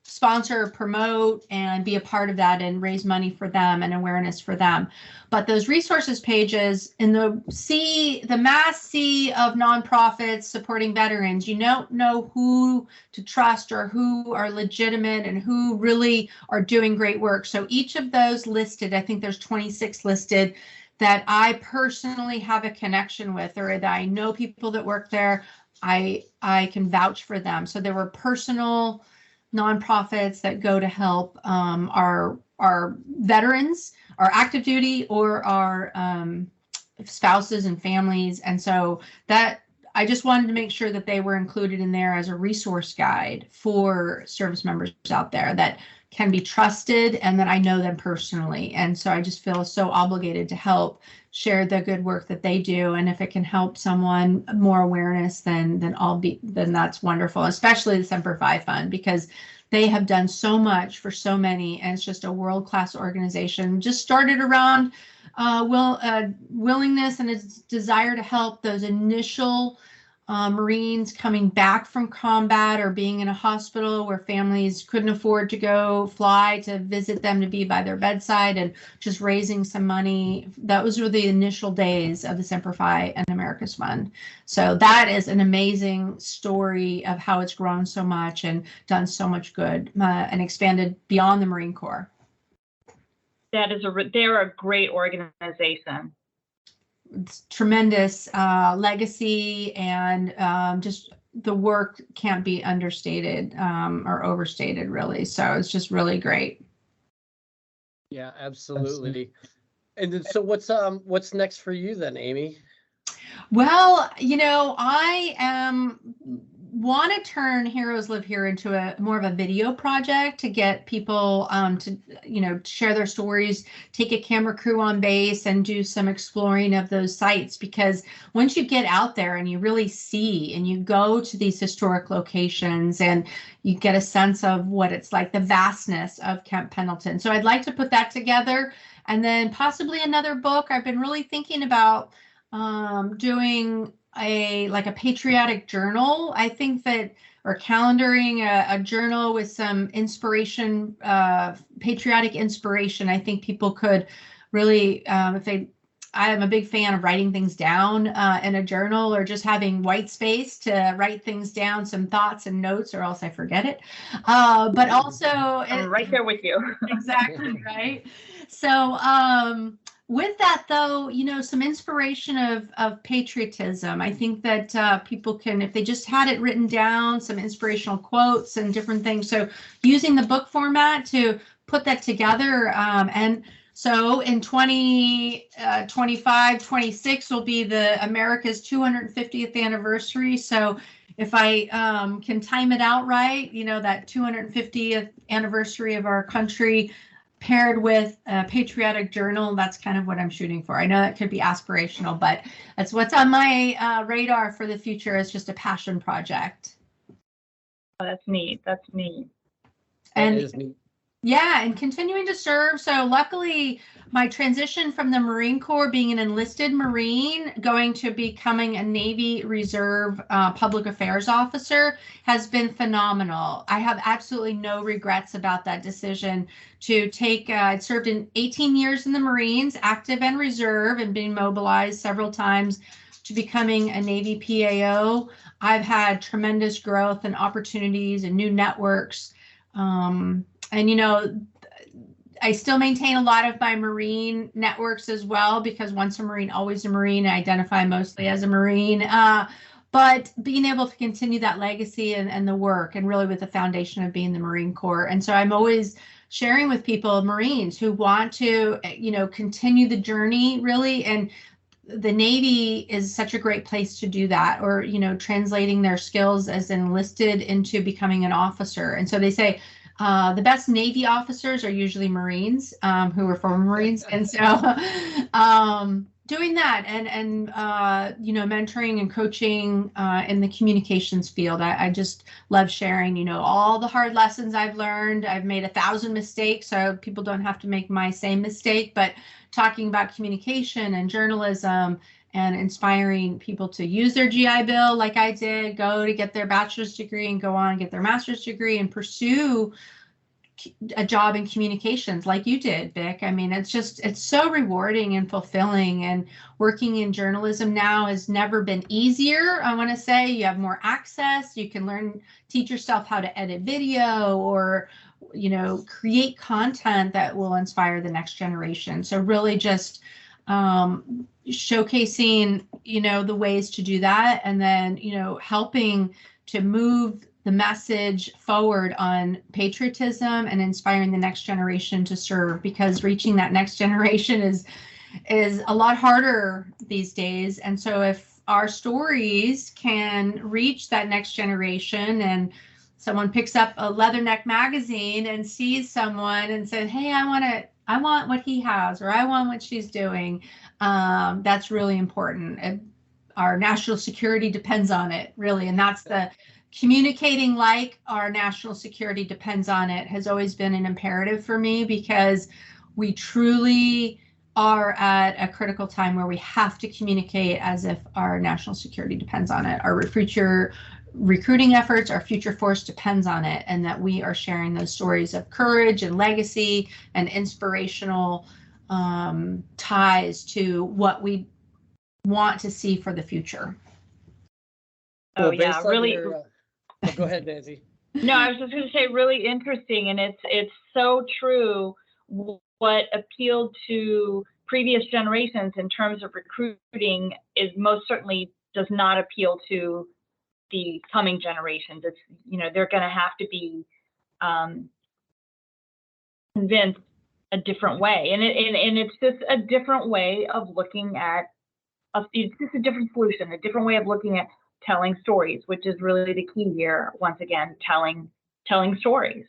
sponsor, promote, and be a part of that and raise money for them and awareness for them. But those resources pages in the mass sea of nonprofits supporting veterans, you don't know who to trust or who are legitimate and who really are doing great work. So each of those listed, I think there's 26 listed, that I personally have a connection with, or that I know people that work there, I can vouch for them. So there were personal nonprofits that go to help our veterans, our active duty, or our spouses and families. And so that I just wanted to make sure that they were included in there as a resource guide for service members out there that can be trusted and that I know them personally. And so I just feel so obligated to help share the good work that they do. And if it can help someone more awareness, then that's wonderful, especially the Semper Fi Fund, because they have done so much for so many, and it's just a world-class organization. Just started around willingness and its desire to help those initial Marines coming back from combat or being in a hospital where families couldn't afford to go fly to visit them to be by their bedside, and just raising some money. That was really the initial days of the Semper Fi and America's Fund. So that is an amazing story of how it's grown so much and done so much good and expanded beyond the Marine Corps. They're a great organization. It's tremendous legacy, and just the work can't be understated or overstated, really. So it's just really great. Yeah, absolutely. And then, so what's next for you then, Amy? Well, I am want to turn Heroes Live Here into a more of a video project to get people to, share their stories, take a camera crew on base and do some exploring of those sites. Because once you get out there and you really see and you go to these historic locations and you get a sense of what it's like, the vastness of Camp Pendleton. So I'd like to put that together, and then possibly another book. I've been really thinking about doing a patriotic journal. I think that, or calendaring a journal with some inspiration, patriotic inspiration. I think people could really, I am a big fan of writing things down in a journal, or just having white space to write things down, some thoughts and notes, or else I forget it. But also, I'm right there with you. Exactly, right? So, with that, though, some inspiration of patriotism. I think that people can, if they just had it written down, some inspirational quotes and different things. So using the book format to put that together. And so in 2025, 26 will be the America's 250th anniversary. So if I can time it out right, that 250th anniversary of our country, paired with a patriotic journal, that's kind of what I'm shooting for. I know that could be aspirational, but that's what's on my radar for the future. Is just a passion project. Oh, that's neat. That's neat. And that is neat. Yeah, and continuing to serve. So luckily, my transition from the Marine Corps, being an enlisted Marine, going to becoming a Navy Reserve public affairs officer, has been phenomenal. I have absolutely no regrets about that decision to take. I'd served in 18 years in the Marines, active and reserve, and been mobilized several times, to becoming a Navy PAO. I've had tremendous growth and opportunities and new networks. And, I still maintain a lot of my Marine networks as well, because once a Marine, always a Marine. I identify mostly as a Marine, but being able to continue that legacy and the work, and really with the foundation of being the Marine Corps. And so I'm always sharing with people, Marines who want to, continue the journey really. And the Navy is such a great place to do that, or, translating their skills as enlisted into becoming an officer. And so they say, the best Navy officers are usually Marines, who were former Marines. And so doing that and mentoring and coaching in the communications field. I just love sharing, all the hard lessons I've learned. I've made 1,000 mistakes, so people don't have to make my same mistake, but talking about communication and journalism and inspiring people to use their GI Bill like I did, go to get their bachelor's degree and go on and get their master's degree and pursue a job in communications like you did, Vic. I mean, it's so rewarding and fulfilling, and working in journalism now has never been easier. I want to say you have more access. You can teach yourself how to edit video, or, create content that will inspire the next generation. So really just showcasing, the ways to do that, and then, helping to move the message forward on patriotism and inspiring the next generation to serve, because reaching that next generation is a lot harder these days. And so if our stories can reach that next generation, and someone picks up a Leatherneck magazine and sees someone and says, hey, I want what he has, or I want what she's doing, that's really important. And our national security depends on it, really. And that's the communicating like our national security depends on it has always been an imperative for me, because we truly are at a critical time where we have to communicate as if our national security depends on it. Our future recruiting efforts, our future force depends on it, and that we are sharing those stories of courage and legacy and inspirational ties to what we want to see for the future. Oh, yeah, really. Go ahead, Nancy. No, I was just going to say, really interesting, and it's so true. What appealed to previous generations in terms of recruiting is most certainly does not appeal to the coming generations. It's, they're going to have to be convinced a different way, and it's just a different way of looking at. It's just a different solution, a different way of looking at telling stories, which is really the key here. Once again, telling stories.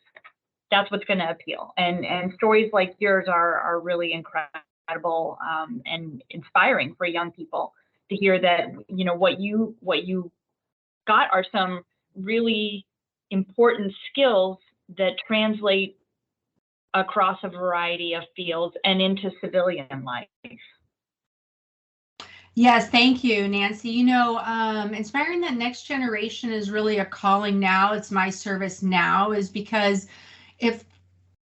That's what's going to appeal. And stories like yours are really incredible and inspiring for young people to hear that, you know, what you got are some really important skills that translate across a variety of fields and into civilian life. Yes, thank you, Nancy. You know, inspiring that next generation is really a calling now. It's my service now, is because if,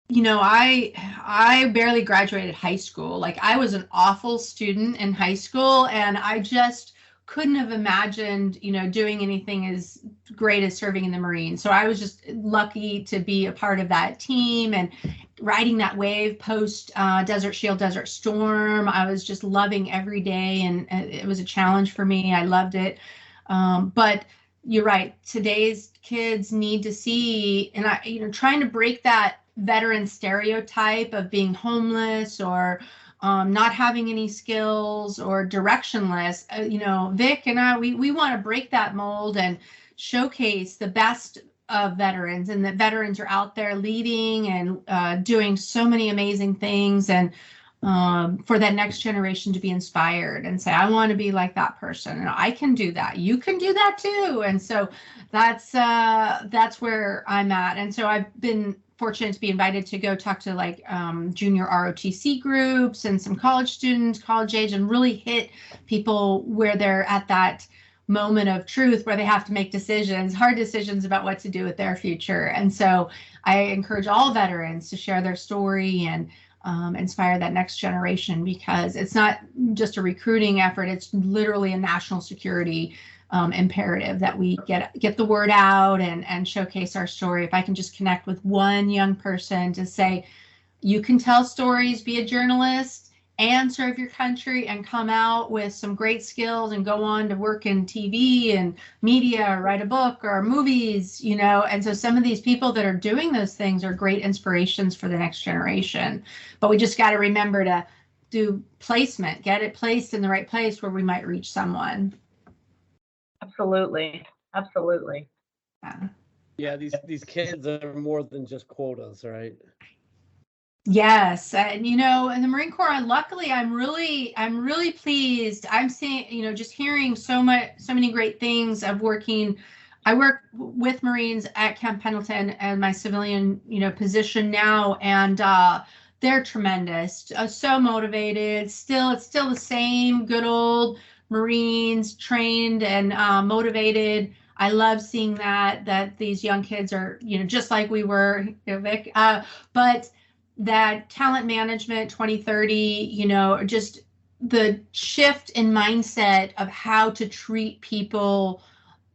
you know, I barely graduated high school. Like, I was an awful student in high school, and I just couldn't have imagined, you know, doing anything as great as serving in the Marines. So I was just lucky to be a part of that team and riding that wave post Desert Shield, Desert Storm. I was just loving every day, and it was a challenge for me. I loved it. But you're right. Today's kids need to see, and you know, trying to break that veteran stereotype of being homeless or not having any skills or directionless. You know, Vic and I, we want to break that mold and showcase the best of veterans, and that veterans are out there leading and doing so many amazing things, and for that next generation to be inspired and say, I want to be like that person, and I can do that. You can do that too. And so that's where I'm at. And so I've been fortunate to be invited to go talk to like junior ROTC groups and some college students, college age, and really hit people where they're at that moment of truth where they have to make decisions, hard decisions about what to do with their future. And so I encourage all veterans to share their story and inspire that next generation, because it's not just a recruiting effort, it's literally a national security imperative that we get the word out and showcase our story. If I can just connect with one young person to say, you can tell stories, be a journalist, and serve your country, and come out with some great skills and go on to work in TV and media, or write a book or movies, you know. And so some of these people that are doing those things are great inspirations for the next generation. But we just got to remember to do placement, get it placed in the right place where we might reach someone. Absolutely. Absolutely. Yeah, these kids are more than just quotas, right? Yes, and you know, in the Marine Corps, luckily, I'm really pleased. I'm seeing, you know, just hearing so many great things of working. I work with Marines at Camp Pendleton and my civilian, you know, position now, and they're tremendous, so motivated. It's still the same good old Marines, trained and motivated. I love seeing that these young kids are, you know, just like we were, you know, Vic, but that talent management 2030, you know, just the shift in mindset of how to treat people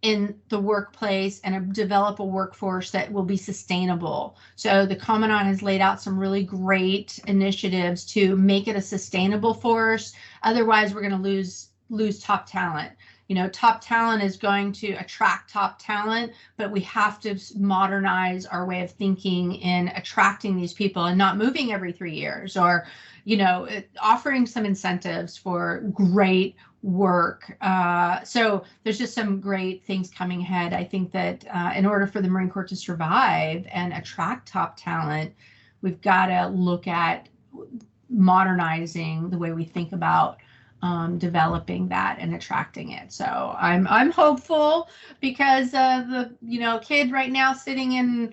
in the workplace and develop a workforce that will be sustainable. So the Commandant has laid out some really great initiatives to make it a sustainable force. Otherwise, we're going to lose top talent. You know, top talent is going to attract top talent, but we have to modernize our way of thinking in attracting these people and not moving every 3 years, or, you know, offering some incentives for great work. So there's just some great things coming ahead. I think that in order for the Marine Corps to survive and attract top talent, we've got to look at modernizing the way we think about developing that and attracting it. So I'm hopeful, because the, you know, kid right now sitting in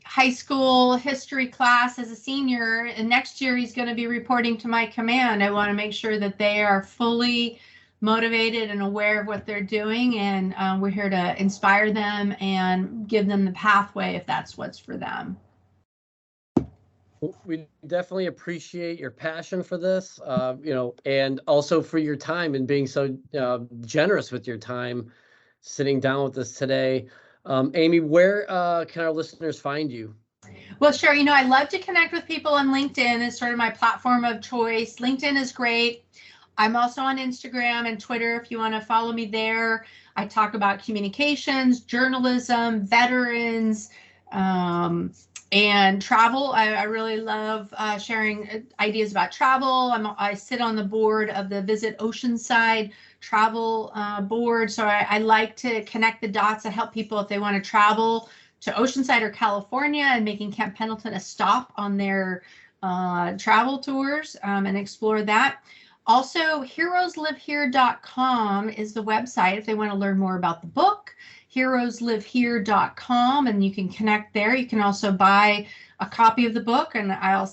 high school history class as a senior, and next year he's going to be reporting to my command. I want to make sure that they are fully motivated and aware of what they're doing, and we're here to inspire them and give them the pathway if that's what's for them. We definitely appreciate your passion for this, you know, and also for your time and being so generous with your time, sitting down with us today. Amy, where can our listeners find you? Well, sure. You know, I love to connect with people on LinkedIn. It's sort of my platform of choice. LinkedIn is great. I'm also on Instagram and Twitter if you want to follow me there. I talk about communications, journalism, veterans, and travel. I really love sharing ideas about travel. I sit on the board of the Visit Oceanside travel board. So I like to connect the dots to help people if they want to travel to Oceanside or California and making Camp Pendleton a stop on their travel tours and explore that. Also, heroeslivehere.com is the website if they want to learn more about the book. Heroeslivehere.com, and you can connect there. You can also buy a copy of the book, and I'll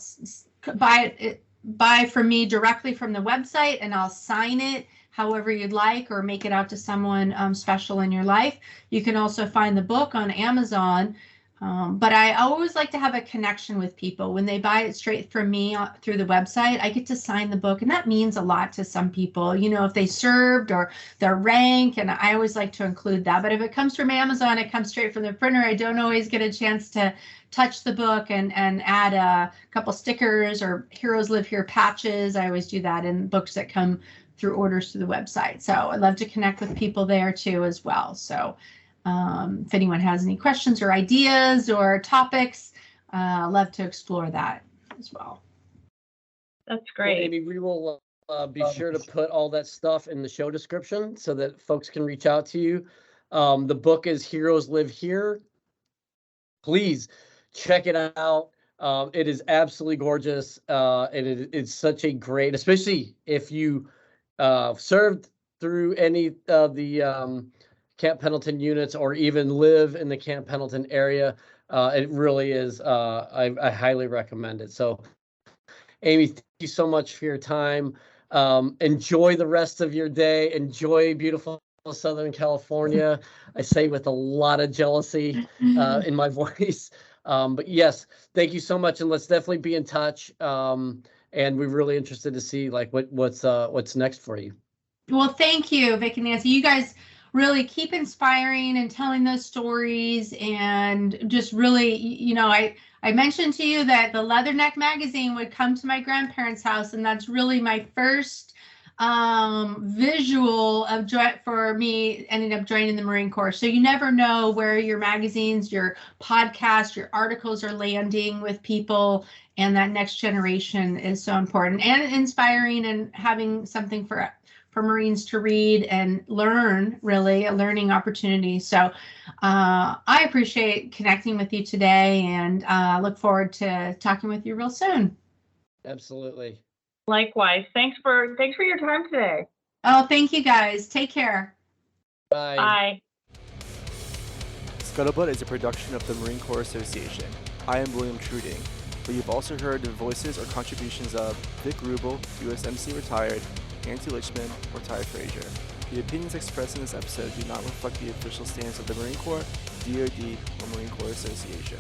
buy from me directly from the website, and I'll sign it however you'd like, or make it out to someone special in your life. You can also find the book on Amazon. But I always like to have a connection with people. When they buy it straight from me through the website, I get to sign the book, and that means a lot to some people, you know, if they served or their rank, and I always like to include that. But if it comes from Amazon, it comes straight from the printer. I don't always get a chance to touch the book and add a couple stickers or Heroes Live Here patches. I always do that in books that come through orders through the website. So I love to connect with people there too as well. So if anyone has any questions or ideas or topics, love to explore that as well. That's great. Well, Amy, we will be sure to put all that stuff in the show description so that folks can reach out to you. The book is Heroes Live Here. Please check it out. It is absolutely gorgeous. And it's such a great, especially if you served through any of the Camp Pendleton units or even live in the Camp Pendleton area. It really is, I highly recommend it. So Amy, thank you so much for your time. Enjoy the rest of your day. Enjoy beautiful Southern California. I say with a lot of jealousy in my voice. But yes, thank you so much. And let's definitely be in touch. And we're really interested to see like what's next for you. Well, thank you, Vic and Nancy. You guys really keep inspiring and telling those stories, and just really, you know, I mentioned to you that the Leatherneck magazine would come to my grandparents' house, and that's really my first visual of for me ending up joining the Marine Corps. So you never know where your magazines, your podcasts, your articles are landing with people, and that next generation is so important and inspiring, and having something for Marines to read and learn, really a learning opportunity. So I appreciate connecting with you today, and look forward to talking with you real soon. Absolutely. Likewise. Thanks for your time today. Oh, thank you guys. Take care. Bye. Bye. Scuttlebutt is a production of the Marine Corps Association. I am William Truding, but you've also heard the voices or contributions of Vic Rubel, USMC retired, Nancy Lichman, or Ty Frazier. The opinions expressed in this episode do not reflect the official stance of the Marine Corps, DoD, or Marine Corps Association.